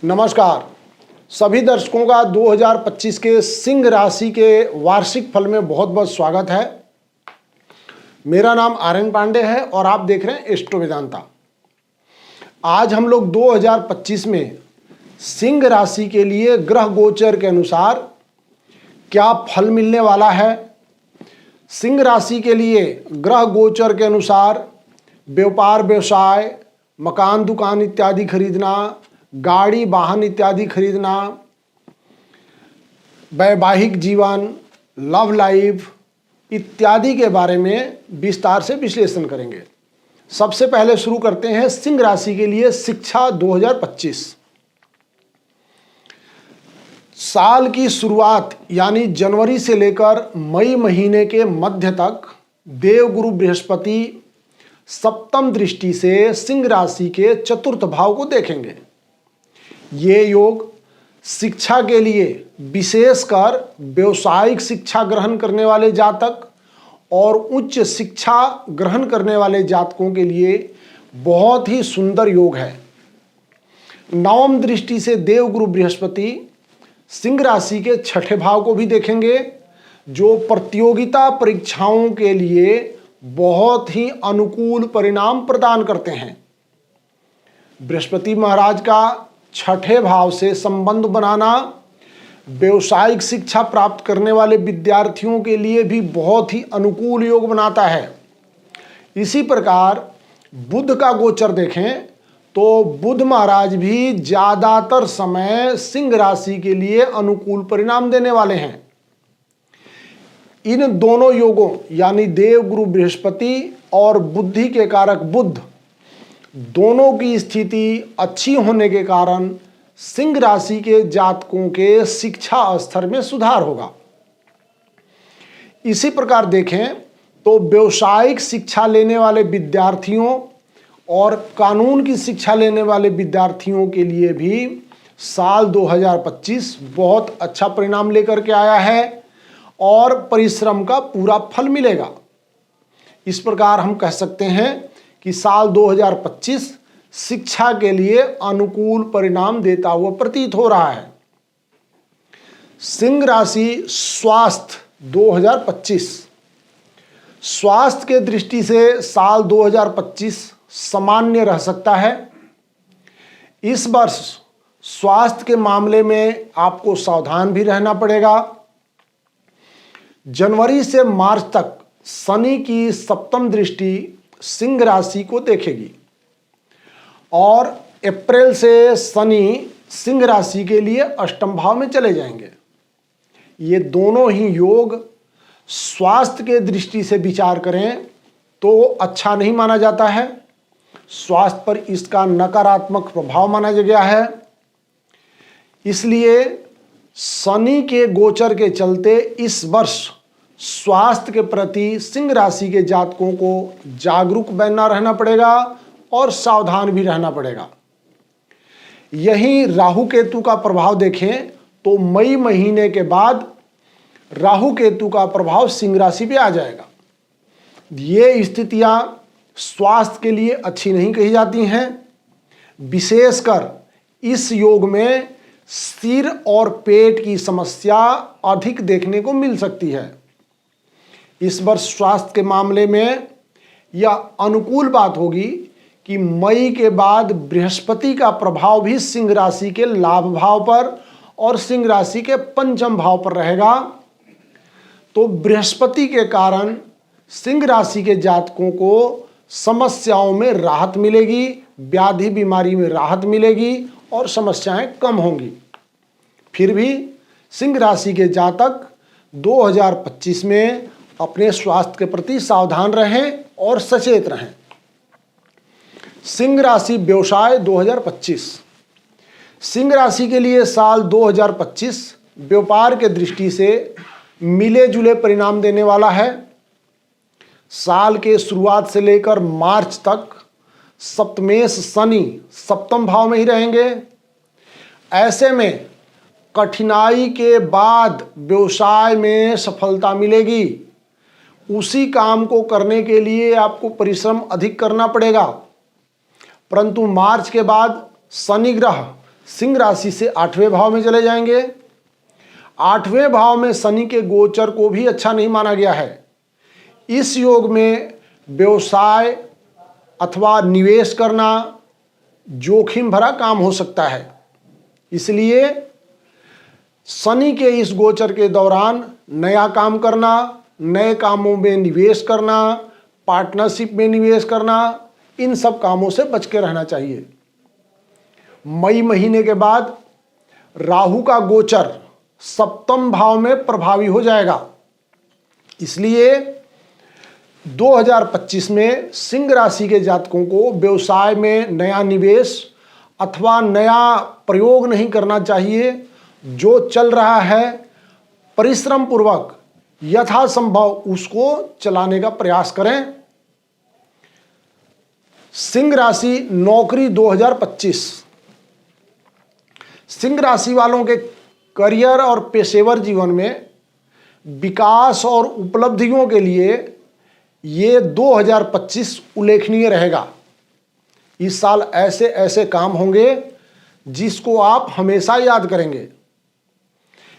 नमस्कार सभी दर्शकों का 2025 के सिंह राशि के वार्षिक फल में बहुत बहुत स्वागत है। मेरा नाम आर्यन पांडे है और आप देख रहे हैं एस्ट्रो वेदांता। आज हम लोग 2025 में सिंह राशि के लिए ग्रह गोचर के अनुसार क्या फल मिलने वाला है। सिंह राशि के लिए ग्रह गोचर के अनुसार व्यापार व्यवसाय, मकान दुकान इत्यादि खरीदना, गाड़ी वाहन इत्यादि खरीदना, वैवाहिक जीवन, लव लाइफ इत्यादि के बारे में विस्तार से विश्लेषण करेंगे। सबसे पहले शुरू करते हैं सिंह राशि के लिए शिक्षा 2025। साल की शुरुआत यानी जनवरी से लेकर मई महीने के मध्य तक देवगुरु बृहस्पति सप्तम दृष्टि से सिंह राशि के चतुर्थ भाव को देखेंगे। ये योग शिक्षा के लिए विशेषकर व्यावसायिक शिक्षा ग्रहण करने वाले जातक और उच्च शिक्षा ग्रहण करने वाले जातकों के लिए बहुत ही सुंदर योग है। नवम दृष्टि से देवगुरु बृहस्पति सिंह राशि के छठे भाव को भी देखेंगे, जो प्रतियोगिता परीक्षाओं के लिए बहुत ही अनुकूल परिणाम प्रदान करते हैं। बृहस्पति महाराज का छठे भाव से संबंध बनाना व्यावसायिक शिक्षा प्राप्त करने वाले विद्यार्थियों के लिए भी बहुत ही अनुकूल योग बनाता है। इसी प्रकार बुध का गोचर देखें तो बुध महाराज भी ज्यादातर समय सिंह राशि के लिए अनुकूल परिणाम देने वाले हैं। इन दोनों योगों यानी देवगुरु बृहस्पति और बुद्धि के कारक बुध दोनों की स्थिति अच्छी होने के कारण सिंह राशि के जातकों के शिक्षा स्तर में सुधार होगा। इसी प्रकार देखें तो व्यावसायिक शिक्षा लेने वाले विद्यार्थियों और कानून की शिक्षा लेने वाले विद्यार्थियों के लिए भी साल 2025 बहुत अच्छा परिणाम लेकर के आया है और परिश्रम का पूरा फल मिलेगा। इस प्रकार हम कह सकते हैं कि साल 2025 शिक्षा के लिए अनुकूल परिणाम देता हुआ प्रतीत हो रहा है। सिंह राशि स्वास्थ्य 2025। स्वास्थ्य के दृष्टि से साल 2025 सामान्य रह सकता है। इस वर्ष स्वास्थ्य के मामले में आपको सावधान भी रहना पड़ेगा। जनवरी से मार्च तक शनि की सप्तम दृष्टि सिंह राशि को देखेगी और अप्रैल से शनि सिंह राशि के लिए अष्टम भाव में चले जाएंगे। ये दोनों ही योग स्वास्थ्य के दृष्टि से विचार करें तो अच्छा नहीं माना जाता है। स्वास्थ्य पर इसका नकारात्मक प्रभाव माना गया है। इसलिए शनि के गोचर के चलते इस वर्ष स्वास्थ्य के प्रति सिंह राशि के जातकों को जागरूक बनना रहना पड़ेगा और सावधान भी रहना पड़ेगा। यही राहु केतु का प्रभाव देखें तो मई महीने के बाद राहु केतु का प्रभाव सिंह राशि पे आ जाएगा। ये स्थितियां स्वास्थ्य के लिए अच्छी नहीं कही जाती हैं। विशेषकर इस योग में सिर और पेट की समस्या अधिक देखने को मिल सकती है। इस वर्ष स्वास्थ्य के मामले में यह अनुकूल बात होगी कि मई के बाद बृहस्पति का प्रभाव भी सिंह राशि के लाभ भाव पर और सिंह राशि के पंचम भाव पर रहेगा। तो बृहस्पति के कारण सिंह राशि के जातकों को समस्याओं में राहत मिलेगी, व्याधि बीमारी में राहत मिलेगी और समस्याएं कम होंगी। फिर भी सिंह राशि के जातक 2025 में अपने स्वास्थ्य के प्रति सावधान रहें और सचेत रहें। सिंह राशि व्यवसाय 2025। सिंह राशि के लिए साल 2025 व्यापार के दृष्टि से मिले जुले परिणाम देने वाला है। साल के शुरुआत से लेकर मार्च तक सप्तमेश शनि सप्तम भाव में ही रहेंगे। ऐसे में कठिनाई के बाद व्यवसाय में सफलता मिलेगी। उसी काम को करने के लिए आपको परिश्रम अधिक करना पड़ेगा, परंतु मार्च के बाद शनि ग्रह सिंह राशि से 8वें भाव में चले जाएंगे। 8वें भाव में शनि के गोचर को भी अच्छा नहीं माना गया है। इस योग में व्यवसाय अथवा निवेश करना जोखिम भरा काम हो सकता है। इसलिए शनि के इस गोचर के दौरान नया काम करना, नए कामों में निवेश करना, पार्टनरशिप में निवेश करना, इन सब कामों से बच के रहना चाहिए। मई महीने के बाद राहु का गोचर 7वें भाव में प्रभावी हो जाएगा। इसलिए 2025 में सिंह राशि के जातकों को व्यवसाय में नया निवेश अथवा नया प्रयोग नहीं करना चाहिए। जो चल रहा है परिश्रम पूर्वक यथासंभव उसको चलाने का प्रयास करें। सिंह राशि नौकरी 2025। सिंह राशि वालों के करियर और पेशेवर जीवन में विकास और उपलब्धियों के लिए ये 2025 उल्लेखनीय रहेगा। इस साल ऐसे ऐसे काम होंगे जिसको आप हमेशा याद करेंगे।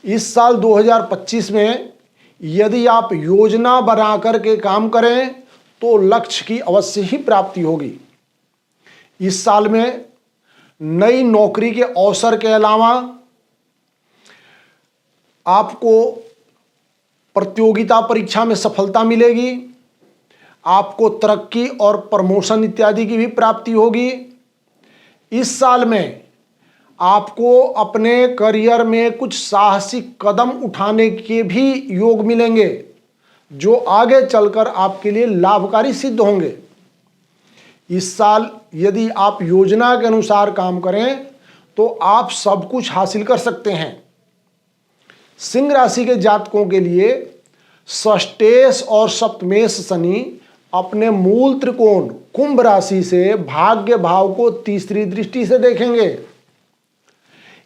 इस साल 2025 में यदि आप योजना बना करके काम करें तो लक्ष्य की अवश्य ही प्राप्ति होगी। इस साल में नई नौकरी के अवसर के अलावा आपको प्रतियोगिता परीक्षा में सफलता मिलेगी। आपको तरक्की और प्रमोशन इत्यादि की भी प्राप्ति होगी। इस साल में आपको अपने करियर में कुछ साहसिक कदम उठाने के भी योग मिलेंगे जो आगे चलकर आपके लिए लाभकारी सिद्ध होंगे। इस साल यदि आप योजना के अनुसार काम करें तो आप सब कुछ हासिल कर सकते हैं। सिंह राशि के जातकों के लिए षष्ठेश और सप्तमेश शनि अपने मूल त्रिकोण कुंभ राशि से भाग्य भाव को तीसरी दृष्टि से देखेंगे।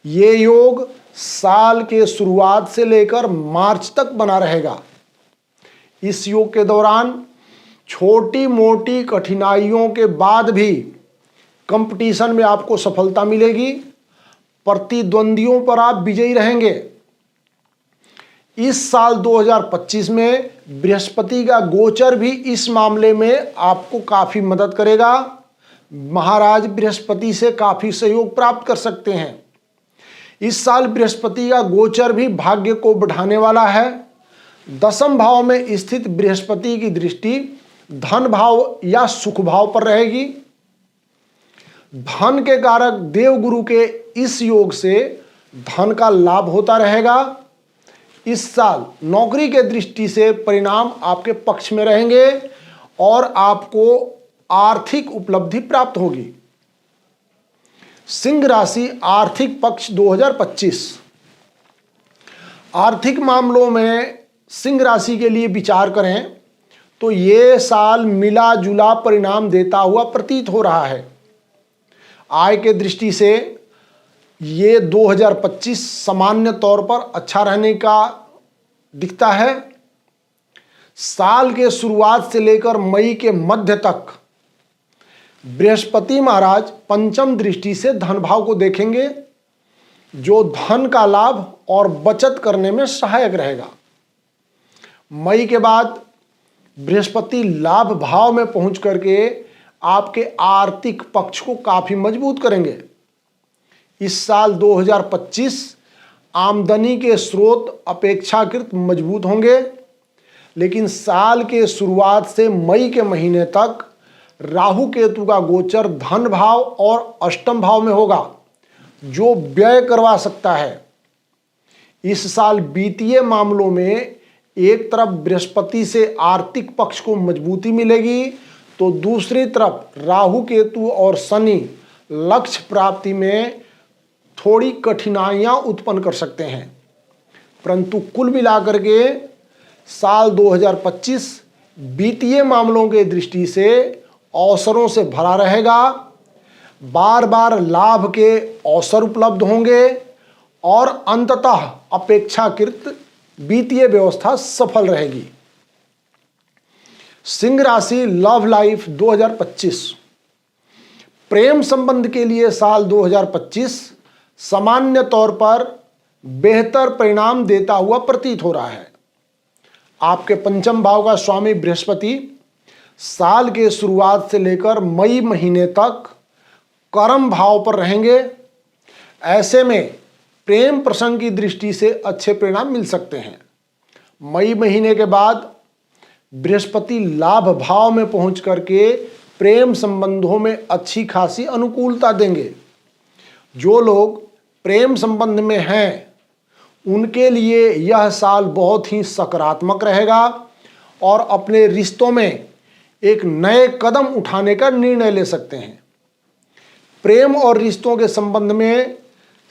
ये योग साल के शुरुआत से लेकर मार्च तक बना रहेगा। इस योग के दौरान छोटी मोटी कठिनाइयों के बाद भी कंपटीशन में आपको सफलता मिलेगी। प्रतिद्वंदियों पर आप विजयी रहेंगे। इस साल 2025 में बृहस्पति का गोचर भी इस मामले में आपको काफी मदद करेगा। महाराज बृहस्पति से काफी सहयोग प्राप्त कर सकते हैं। इस साल बृहस्पति का गोचर भी भाग्य को बढ़ाने वाला है। 10वें भाव में स्थित बृहस्पति की दृष्टि धन भाव या सुख भाव पर रहेगी। धन के कारक देवगुरु के इस योग से धन का लाभ होता रहेगा। इस साल नौकरी के दृष्टि से परिणाम आपके पक्ष में रहेंगे और आपको आर्थिक उपलब्धि प्राप्त होगी। सिंह राशि आर्थिक पक्ष 2025। आर्थिक मामलों में सिंह राशि के लिए विचार करें तो ये साल मिला जुला परिणाम देता हुआ प्रतीत हो रहा है। आय के दृष्टि से ये 2025 सामान्य तौर पर अच्छा रहने का दिखता है। साल के शुरुआत से लेकर मई के मध्य तक बृहस्पति महाराज पंचम दृष्टि से धन भाव को देखेंगे जो धन का लाभ और बचत करने में सहायक रहेगा। मई के बाद बृहस्पति लाभ भाव में पहुंच करके आपके आर्थिक पक्ष को काफी मजबूत करेंगे। इस साल 2025 आमदनी के स्रोत अपेक्षाकृत मजबूत होंगे, लेकिन साल के शुरुआत से मई के महीने तक राहु केतु का गोचर धन भाव और अष्टम भाव में होगा जो व्यय करवा सकता है। इस साल वित्तीय मामलों में एक तरफ बृहस्पति से आर्थिक पक्ष को मजबूती मिलेगी तो दूसरी तरफ राहु केतु और शनि लक्ष्य प्राप्ति में थोड़ी कठिनाइयां उत्पन्न कर सकते हैं। परंतु कुल मिलाकर के साल 2025 वित्तीय मामलों के दृष्टि से अवसरों से भरा रहेगा। बार बार लाभ के अवसर उपलब्ध होंगे और अंततः अपेक्षाकृत वित्तीय व्यवस्था सफल रहेगी। सिंह राशि लव लाइफ 2025। प्रेम संबंध के लिए साल 2025 सामान्य तौर पर बेहतर परिणाम देता हुआ प्रतीत हो रहा है। आपके पंचम भाव का स्वामी बृहस्पति साल के शुरुआत से लेकर मई महीने तक कर्म भाव पर रहेंगे। ऐसे में प्रेम प्रसंग की दृष्टि से अच्छे परिणाम मिल सकते हैं। मई महीने के बाद बृहस्पति लाभ भाव में पहुंच करके प्रेम संबंधों में अच्छी खासी अनुकूलता देंगे। जो लोग प्रेम संबंध में हैं उनके लिए यह साल बहुत ही सकारात्मक रहेगा और अपने रिश्तों में एक नए कदम उठाने का निर्णय ले सकते हैं। प्रेम और रिश्तों के संबंध में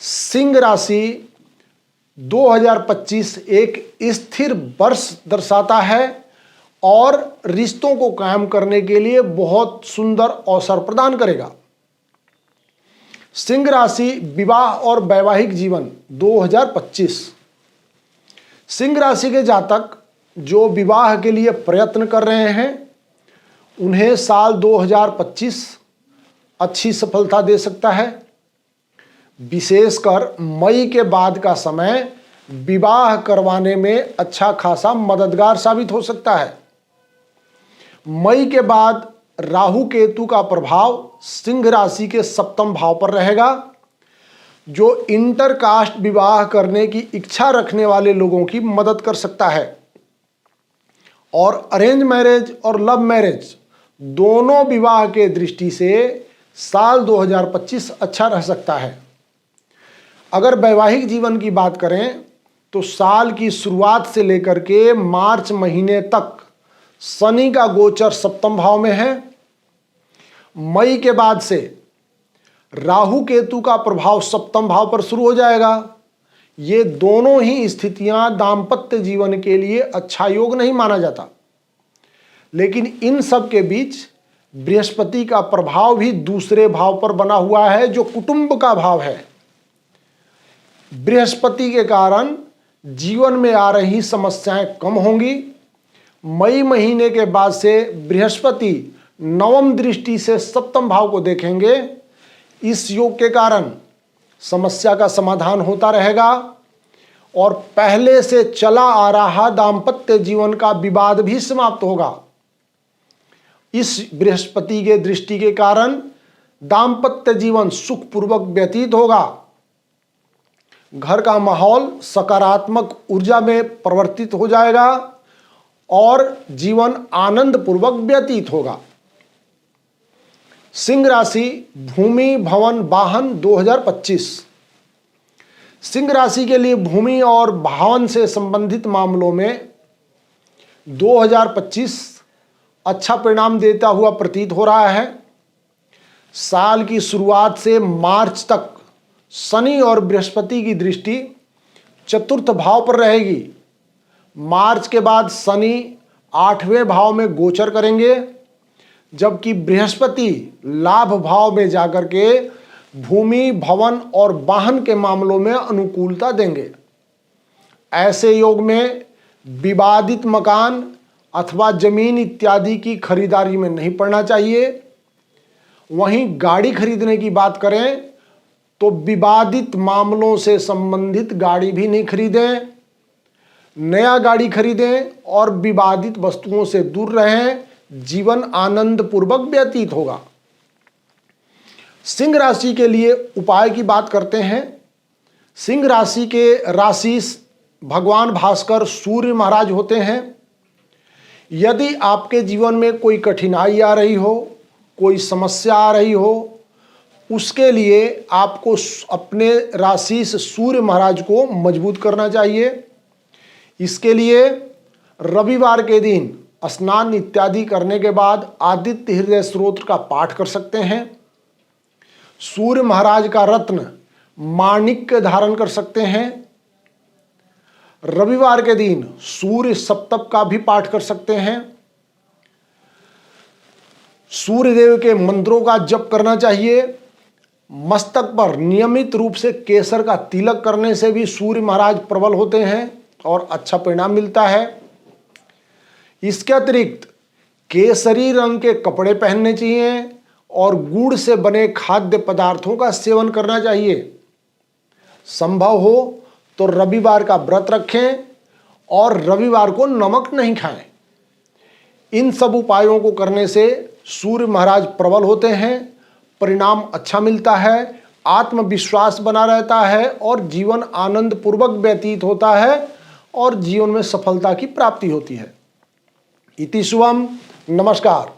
सिंह राशि 2025 एक स्थिर वर्ष दर्शाता है और रिश्तों को कायम करने के लिए बहुत सुंदर अवसर प्रदान करेगा। सिंह राशि विवाह और वैवाहिक जीवन 2025। सिंह राशि के जातक जो विवाह के लिए प्रयत्न कर रहे हैं उन्हें साल 2025 अच्छी सफलता दे सकता है। विशेषकर मई के बाद का समय विवाह करवाने में अच्छा खासा मददगार साबित हो सकता है। मई के बाद राहु केतु का प्रभाव सिंह राशि के सप्तम भाव पर रहेगा, जो इंटरकास्ट विवाह करने की इच्छा रखने वाले लोगों की मदद कर सकता है। और अरेंज मैरिज और लव मैरिज दोनों विवाह के दृष्टि से साल 2025 अच्छा रह सकता है। अगर वैवाहिक जीवन की बात करें तो साल की शुरुआत से लेकर के मार्च महीने तक शनि का गोचर सप्तम भाव में है। मई के बाद से राहु केतु का प्रभाव सप्तम भाव पर शुरू हो जाएगा। ये दोनों ही स्थितियां दाम्पत्य जीवन के लिए अच्छा योग नहीं माना जाता, लेकिन इन सब के बीच बृहस्पति का प्रभाव भी दूसरे भाव पर बना हुआ है जो कुटुंब का भाव है। बृहस्पति के कारण जीवन में आ रही समस्याएं कम होंगी। मई महीने के बाद से बृहस्पति नवम दृष्टि से सप्तम भाव को देखेंगे। इस योग के कारण समस्या का समाधान होता रहेगा और पहले से चला आ रहा दाम्पत्य जीवन का विवाद भी समाप्त होगा। इस बृहस्पति के दृष्टि के कारण दाम्पत्य जीवन सुखपूर्वक व्यतीत होगा। घर का माहौल सकारात्मक ऊर्जा में परिवर्तित हो जाएगा और जीवन आनंद पूर्वक व्यतीत होगा। सिंह राशि भूमि भवन वाहन 2025। सिंह राशि के लिए भूमि और भवन से संबंधित मामलों में 2025 अच्छा परिणाम देता हुआ प्रतीत हो रहा है। साल की शुरुआत से मार्च तक शनि और बृहस्पति की दृष्टि चतुर्थ भाव पर रहेगी। मार्च के बाद शनि 8वें भाव में गोचर करेंगे, जबकि बृहस्पति लाभ भाव में जाकर के भूमि भवन और वाहन के मामलों में अनुकूलता देंगे। ऐसे योग में विवादित मकान अथवा जमीन इत्यादि की खरीदारी में नहीं पड़ना चाहिए। वहीं गाड़ी खरीदने की बात करें तो विवादित मामलों से संबंधित गाड़ी भी नहीं खरीदें। नया गाड़ी खरीदें और विवादित वस्तुओं से दूर रहें। जीवन आनंद पूर्वक व्यतीत होगा। सिंह राशि के लिए उपाय की बात करते हैं। सिंह राशि के राशिस भगवान भास्कर सूर्य महाराज होते हैं। यदि आपके जीवन में कोई कठिनाई आ रही हो, कोई समस्या आ रही हो, उसके लिए आपको अपने राशिस सूर्य महाराज को मजबूत करना चाहिए। इसके लिए रविवार के दिन स्नान इत्यादि करने के बाद आदित्य हृदय स्तोत्र का पाठ कर सकते हैं। सूर्य महाराज का रत्न माणिक्य धारण कर सकते हैं। रविवार के दिन सूर्य सप्तक का भी पाठ कर सकते हैं। सूर्य देव के मंत्रों का जप करना चाहिए। मस्तक पर नियमित रूप से केसर का तिलक करने से भी सूर्य महाराज प्रबल होते हैं और अच्छा परिणाम मिलता है। इसके अतिरिक्त केसरी रंग के कपड़े पहनने चाहिए और गुड़ से बने खाद्य पदार्थों का सेवन करना चाहिए। संभव हो तो रविवार का व्रत रखें और रविवार को नमक नहीं खाएं। इन सब उपायों को करने से सूर्य महाराज प्रबल होते हैं, परिणाम अच्छा मिलता है, आत्मविश्वास बना रहता है और जीवन आनंद पूर्वक व्यतीत होता है और जीवन में सफलता की प्राप्ति होती है। इति शुभम। नमस्कार।